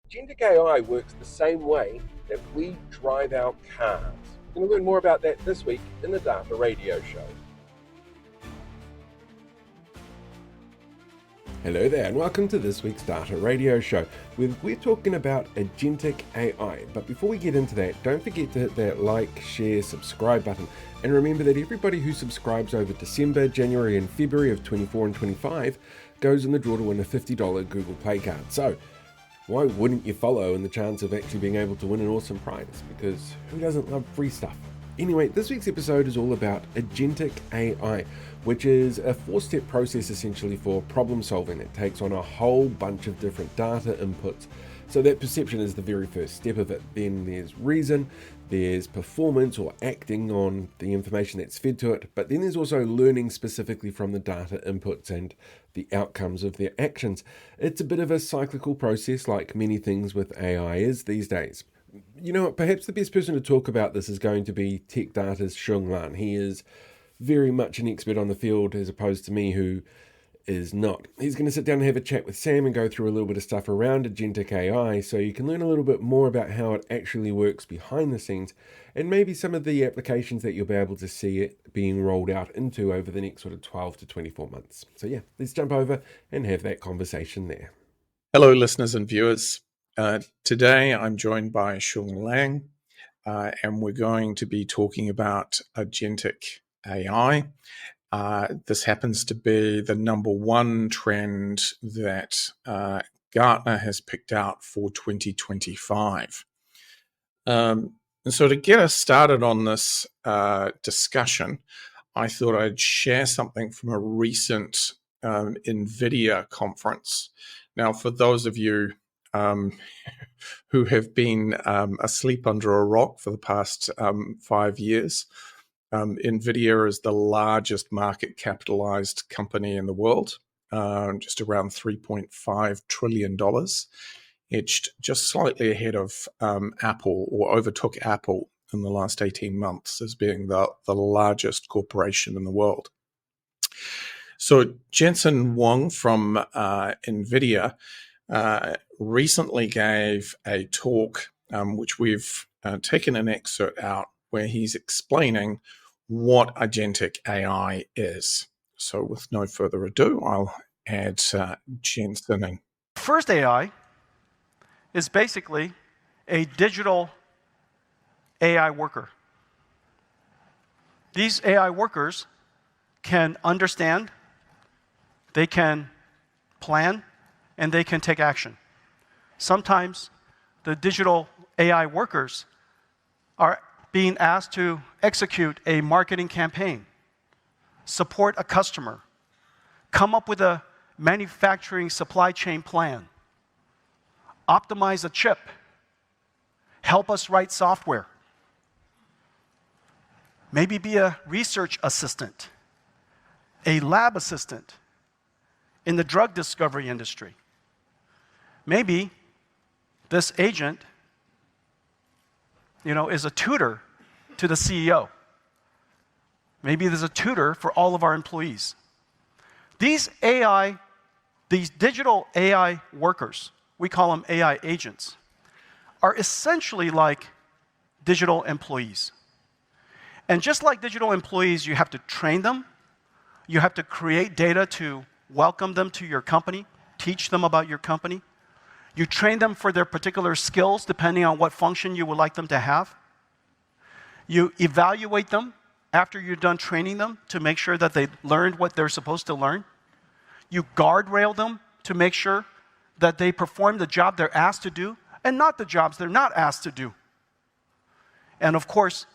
Agentic AI works the same way that we drive our cars. We're going to learn more about that this week in the Data Radio Show. Hello there, and welcome to this week's Data Radio Show, where we're talking about Agentic AI. But before we get into that, don't forget to hit that like, share, subscribe button. And remember that everybody who subscribes over December, January, and February of 24 and 25 goes in the draw to win a $50 Google Play card. So why wouldn't you follow in the chance of actually being able to win an awesome prize? Because who doesn't love free stuff? Anyway, this week's episode is all about Agentic AI, which is a four-step process essentially for problem solving that takes on a whole bunch of different data inputs. So that perception is the very first step of it. Then there's reason, there's performance or acting on the information that's fed to it, but then there's also learning specifically from the data inputs and the outcomes of their actions. It's a bit of a cyclical process, like many things with AI is these days. You know, perhaps the best person to talk about this is going to be Tech Data's Sheng Lan. He is very much an expert on the field as opposed to me, who is not. He's going to sit down and have a chat with Sam and go through a little bit of stuff around Agentic AI so you can learn a little bit more about how it actually works behind the scenes and maybe some of the applications that you'll be able to see it being rolled out into over the next sort of 12 to 24 months. So yeah, let's jump over and have that conversation there. Hello, listeners and viewers. Today I'm joined by Sheng Lan, and we're going to be talking about Agentic AI. This happens to be the number one trend that Gartner has picked out for 2025. And so to get us started on this discussion, I thought I'd share something from a recent NVIDIA conference. Now, for those of you who have been asleep under a rock for the past 5 years, NVIDIA is the largest market capitalized company in the world, just around $3.5 trillion, edged just slightly ahead of Apple, or overtook Apple in the last 18 months as being the largest corporation in the world. So Jensen Huang from NVIDIA recently gave a talk, which we've taken an excerpt out, where he's explaining what Agentic AI is. So with no further ado, I'll add Jensen in. First AI is basically a digital AI worker. These AI workers can understand, they can plan, and they can take action. Sometimes the digital AI workers are being asked to execute a marketing campaign, support a customer, come up with a manufacturing supply chain plan, optimize a chip, help us write software, maybe be a research assistant, a lab assistant in the drug discovery industry. Maybe this agent, is a tutor to the CEO. Maybe there's a tutor for all of our employees. These digital AI workers, we call them AI agents, are essentially like digital employees. And just like digital employees, you have to train them, you have to create data to welcome them to your company, teach them about your company. You train them for their particular skills depending on what function you would like them to have. You evaluate them after you're done training them to make sure that they learned what they're supposed to learn. You guardrail them to make sure that they perform the job they're asked to do and not the jobs they're not asked to do. And of course,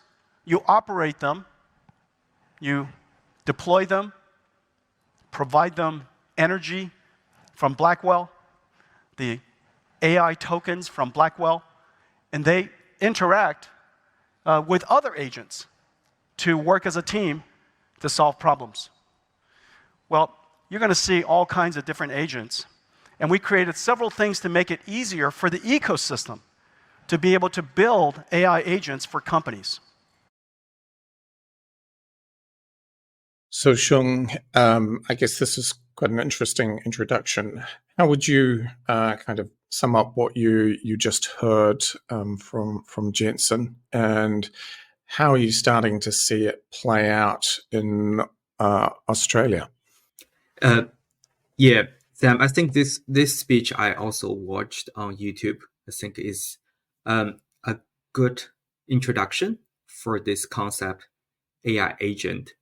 you operate them, you deploy them, provide them energy from Blackwell, the AI tokens from Blackwell, and they interact with other agents to work as a team to solve problems. Well, you're going to see all kinds of different agents, and we created several things to make it easier for the ecosystem to be able to build AI agents for companies. So Sheng, I guess this is quite an interesting introduction. How would you kind of sum up what you just heard from Jensen, and how are you starting to see it play out in Australia? Yeah, Sam, I think this speech I also watched on YouTube. I think is a good introduction for this concept, AI agent.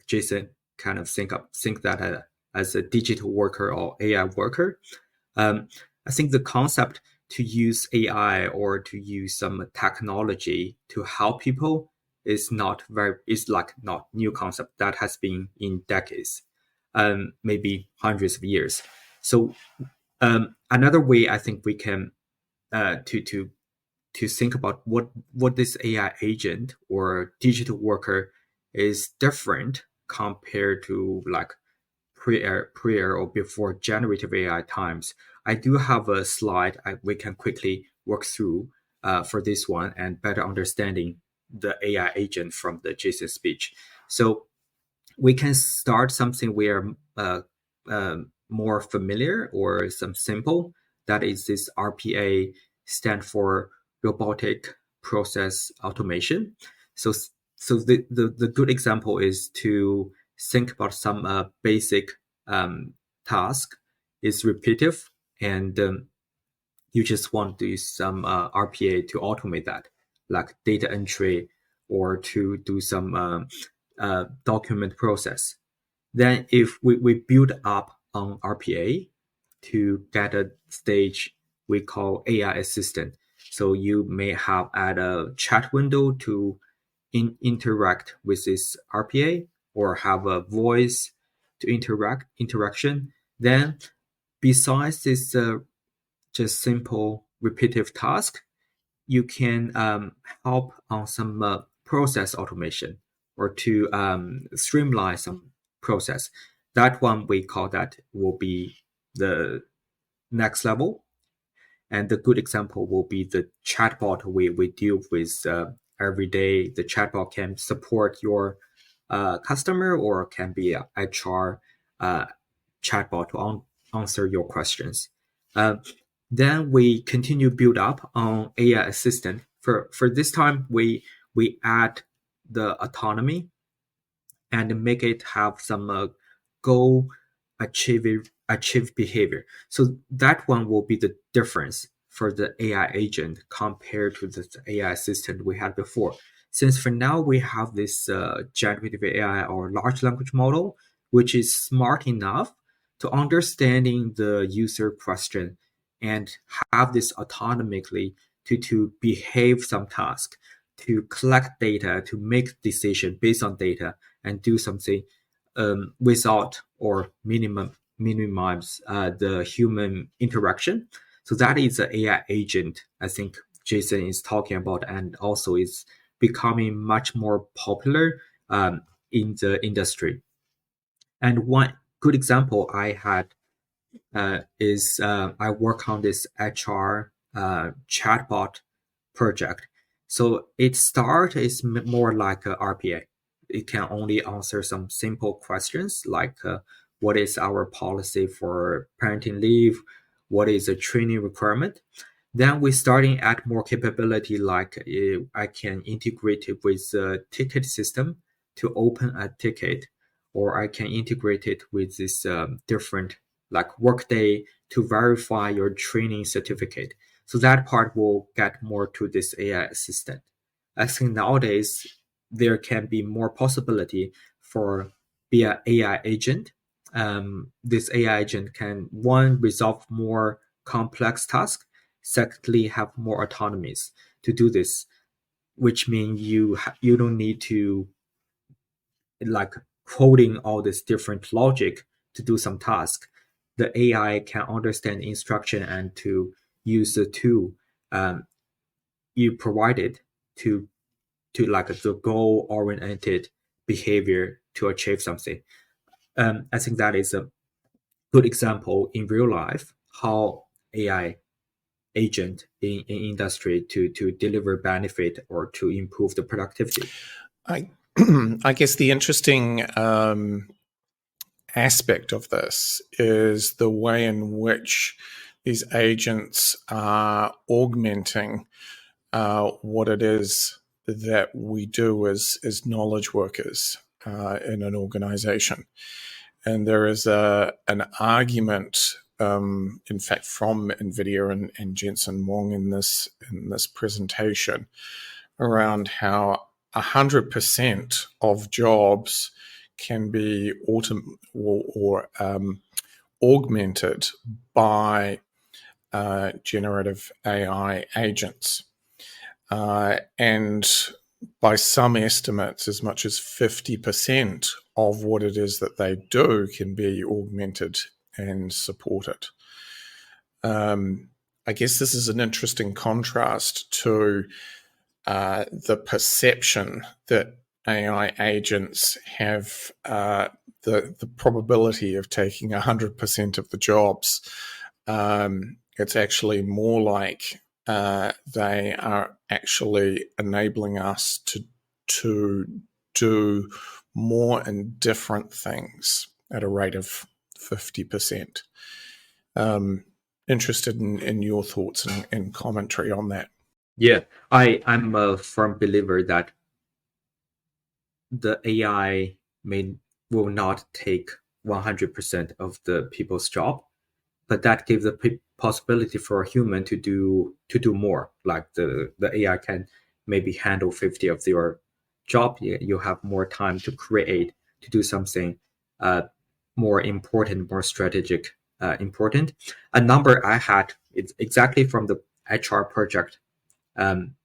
Jason kind of think that as a digital worker or AI worker. I think the concept to use AI or to use some technology to help people is not new concept that has been in decades, maybe hundreds of years. So another way I think we can to think about what this AI agent or digital worker is different compared to like prior or before generative AI times. I do have a slide we can quickly work through for this one and better understanding the AI agent from the Jason speech. So we can start something we are more familiar or some simple. That is this RPA stand for robotic process automation. So the good example is to think about some basic task is repetitive and you just want to do some RPA to automate that, like data entry or to do some document process. Then if we build up on RPA to get a stage we call AI assistant. So you may have add a chat window to interact with this RPA or have a voice to interaction. Then besides this just simple repetitive task, you can help on some process automation or to streamline some process. That one we call that will be the next level. And the good example will be the chatbot we deal with every day. The chatbot can support your customer or can be a HR chatbot to answer your questions. Then we continue build up on AI assistant. For this time, we add the autonomy and make it have some goal achieve behavior. So that one will be the difference for the AI agent compared to the AI assistant we had before. Since for now we have this generative AI or large language model, which is smart enough to understanding the user question and have this autonomically to behave some task, to collect data, to make decision based on data and do something without or minimize the human interaction. So that is the AI agent I think Jason is talking about, and also is becoming much more popular in the industry. And one good example I had is I work on this HR chatbot project. So it is more like a RPA. It can only answer some simple questions like what is our policy for parenting leave, what is a training requirement. Then we starting add more capability like I can integrate it with a ticket system to open a ticket, or I can integrate it with this different like Workday to verify your training certificate. So that part will get more to this AI assistant. I think nowadays there can be more possibility for be an AI agent. This AI agent can one resolve more complex tasks, secondly have more autonomies to do this, which means you don't need to like coding all this different logic to do some task. The AI can understand instruction and to use the tool you provided to like the goal oriented behavior to achieve something. I think that is a good example in real life how AI agent in industry to deliver benefit or to improve the productivity. I guess the interesting aspect of this is the way in which these agents are augmenting what it is that we do as knowledge workers in an organization. And there is an argument, in fact, from NVIDIA and Jensen Huang in this presentation around how 100% of jobs can be augmented by generative AI agents. And by some estimates, as much as 50% of what it is that they do can be augmented and supported. I guess this is an interesting contrast to the perception that AI agents have the probability of taking 100% of the jobs. It's actually more like they are actually enabling us to do more and different things at a rate of 50%. Interested in your thoughts and commentary on that. Yeah, I'm a firm believer that the AI will not take 100% of the people's job, but that gives the possibility for a human to do more. Like the AI can maybe handle 50 of your job. You have more time to create, to do something more important, more strategic, important. A number I had is exactly from the HR project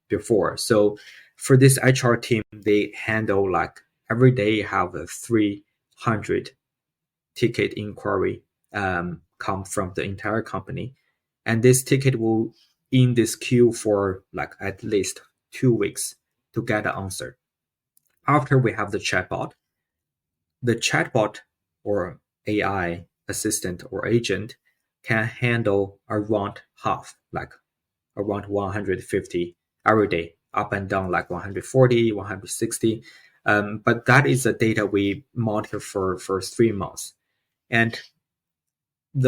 before. So for this HR team, they handle like every day have a 300 ticket inquiry come from the entire company. And this ticket will in this queue for like at least 2 weeks to get an answer. After we have the chatbot or AI assistant or agent can handle around half, like around 150 every day, up and down like 140, 160. But that is the data we monitor for 3 months. And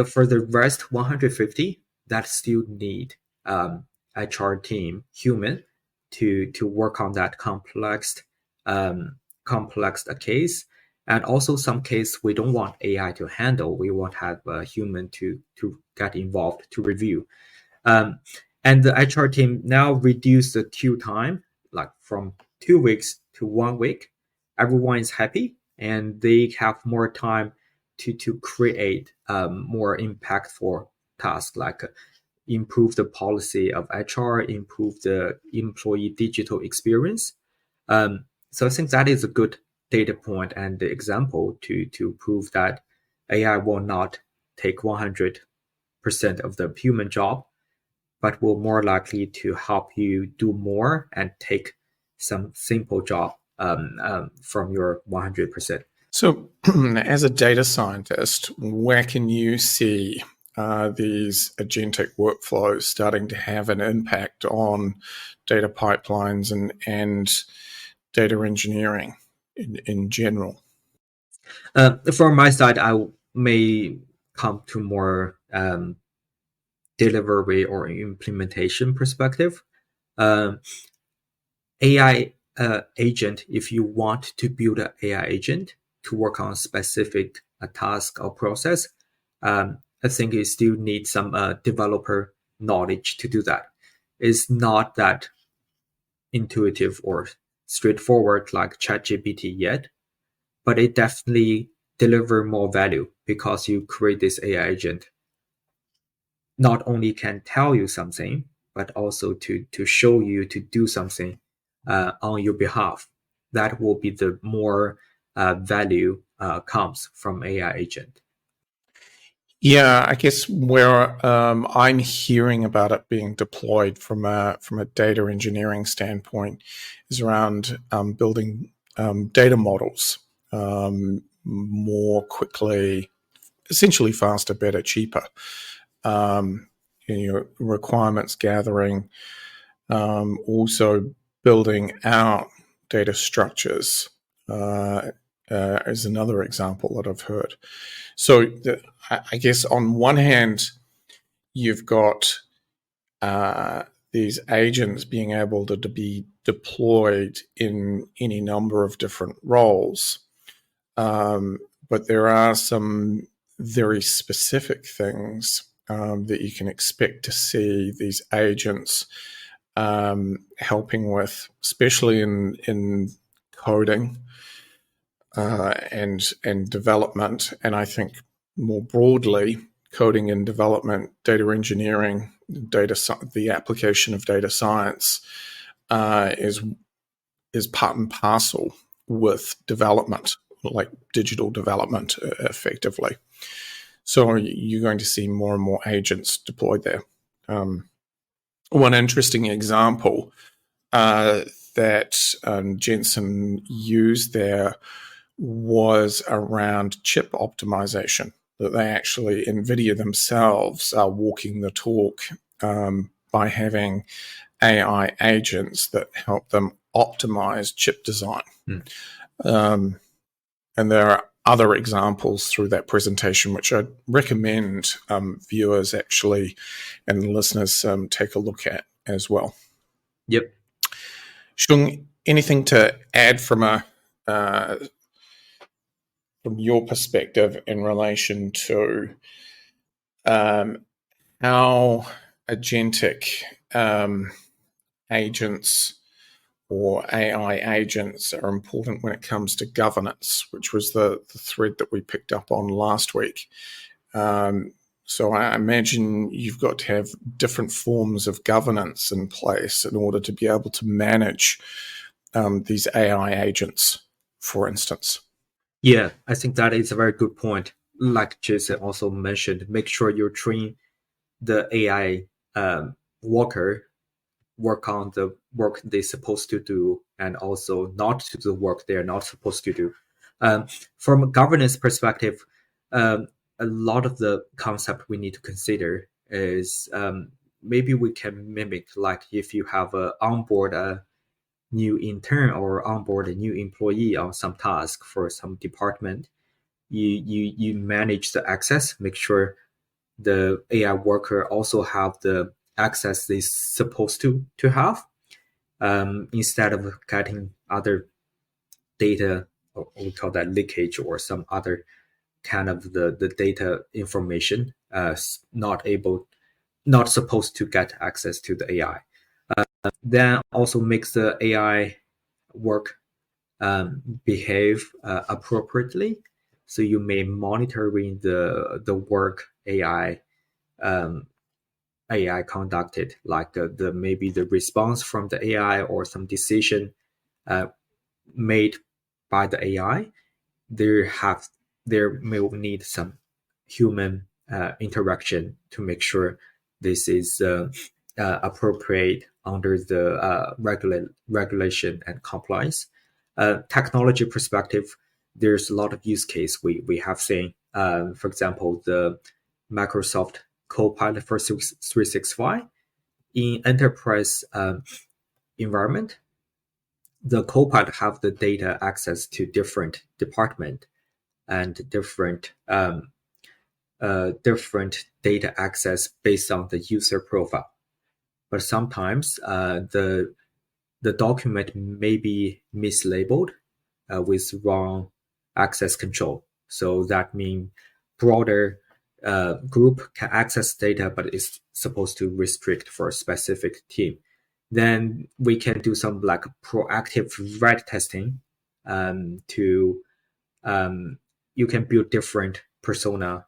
for the rest 150, that still need HR team, human, to work on that complex case. And also some case we don't want AI to handle. We want to have a human to get involved to review. And the HR team now reduce the queue time, like from 2 weeks to 1 week. Everyone is happy and they have more time to create more impactful tasks, like improve the policy of HR, improve the employee digital experience. So I think that is a good data point and the example to prove that AI will not take 100% of the human job, but will more likely to help you do more and take some simple job from your 100%. So as a data scientist, where can you see these agentic workflows starting to have an impact on data pipelines and data engineering in general? From my side, I may come to more delivery or implementation perspective. AI agent, if you want to build an AI agent to work on a specific task or process, I think you still need some developer knowledge to do that. It's not that intuitive or straightforward like ChatGPT yet, but it definitely deliver more value because you create this AI agent. Not only can tell you something, but also to show you to do something on your behalf. That will be the more value comes from AI agent. Yeah, I guess where I'm hearing about it being deployed from a data engineering standpoint is around building data models more quickly, essentially faster, better, cheaper. Requirements gathering, also building out data structures is another example that I've heard. So I guess on one hand, you've got these agents being able to be deployed in any number of different roles. But there are some very specific things that you can expect to see these agents helping with, especially in coding and development. And I think more broadly, coding and development, data engineering, the application of data science is part and parcel with development, like digital development, effectively. So you're going to see more and more agents deployed there. One interesting example that Jensen used there was around chip optimization, that they actually, NVIDIA themselves, are walking the talk by having AI agents that help them optimize chip design. And there are other examples through that presentation, which I recommend viewers actually and listeners take a look at as well. Yep. Sheng, anything to add from your perspective in relation to how agentic agents or AI agents are important when it comes to governance, which was the thread that we picked up on last week. So I imagine you've got to have different forms of governance in place in order to be able to manage these AI agents, for instance. Yeah, I think that is a very good point. Like Jason also mentioned, make sure you train the AI work on the work they're supposed to do, and also not to do the work they're not supposed to do. From a governance perspective, a lot of the concept we need to consider is maybe we can mimic, like if you have onboard a new intern or onboard a new employee on some task for some department, you manage the access, make sure the AI worker also have the access they're supposed to have, instead of getting other data, or we call that leakage, or some other kind of the data information not supposed to get access to the AI. Then also makes the AI work behave appropriately. So you may monitoring the work AI conducted, like the maybe the response from the AI or some decision made by the AI. There may need some human interaction to make sure this is appropriate under the regulation and compliance. Technology perspective, there's a lot of use case we have seen. For example, the Microsoft Copilot for 365 in enterprise environment. The Copilot have the data access to different department and different data access based on the user profile. But sometimes the document may be mislabeled with wrong access control. So that means broader group can access data, but it's supposed to restrict for a specific team. Then we can do some like proactive red testing to you can build different persona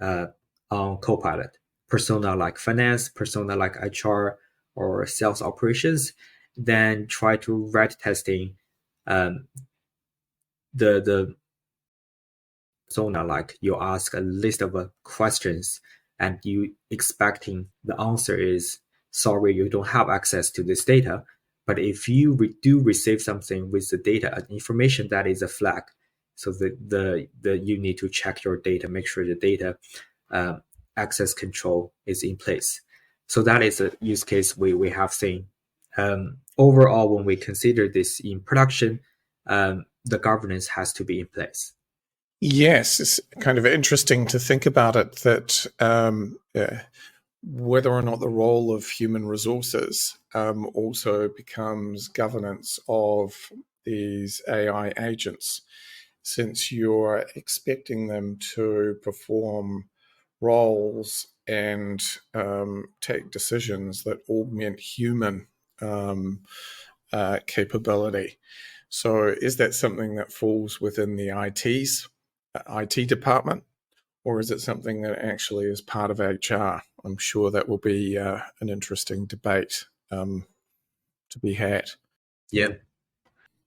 on Copilot. Persona like finance, persona like HR or sales operations. Then try to red testing the persona, like you ask a list of questions and you expecting the answer is, sorry, you don't have access to this data. But if you do receive something with the data and information, that is a flag. So the you need to check your data, make sure the data access control is in place. So that is a use case we have seen. Overall, when we consider this in production, the governance has to be in place. Yes, it's kind of interesting to think about it that whether or not the role of human resources also becomes governance of these AI agents, since you're expecting them to perform roles and take decisions that augment human capability. So is that something that falls within the IT department, or is it something that actually is part of HR? I'm sure that will be an interesting debate to be had. Yeah.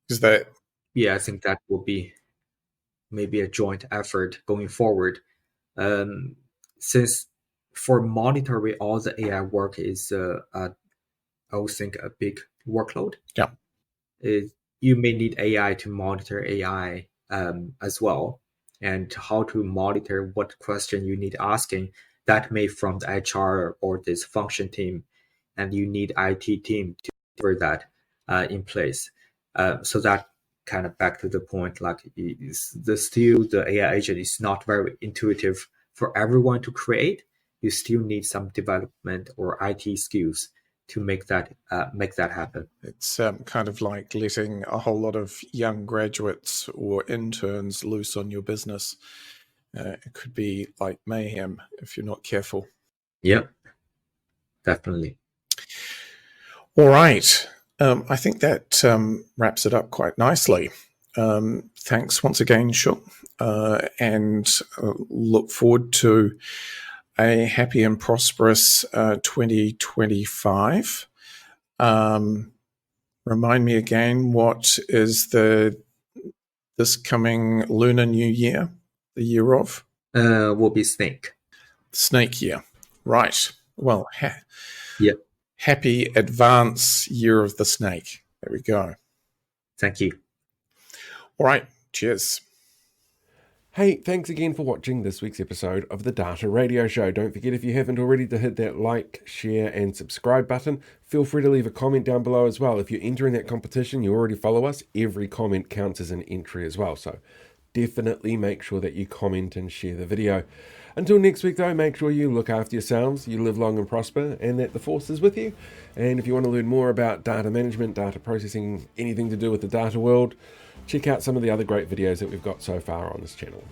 Is that? Yeah, I think that will be maybe a joint effort going forward. Since for monitoring all the AI work is, I would think, a big workload. Yeah. You may need AI to monitor AI as well, and how to monitor what question you need asking. That may from the HR or this function team, and you need IT team to deliver that in place. So that kind of back to the point, like the AI agent is not very intuitive for everyone to create. You still need some development or IT skills to make that happen. It's kind of like letting a whole lot of young graduates or interns loose on your business. It could be like mayhem if you're not careful. Yep, definitely. All right. I think that wraps it up quite nicely. Thanks once again, Sheng, and look forward to a happy and prosperous 2025. Remind me again, what is this coming Lunar New Year, the year of? Will be snake. Snake year. Right. Well, Yep. Happy advance year of the snake. There we go. Thank you. All right. Cheers. Hey, thanks again for watching this week's episode of the Data Radio Show. Don't forget, if you haven't already, to hit that like, share, and subscribe button. Feel free to leave a comment down below as well. If you're entering that competition, you already follow us. Every comment counts as an entry as well. So definitely make sure that you comment and share the video. Until next week, though, make sure you look after yourselves, you live long and prosper, and that the force is with you. And if you want to learn more about data management, data processing, anything to do with the data world, check out some of the other great videos that we've got so far on this channel.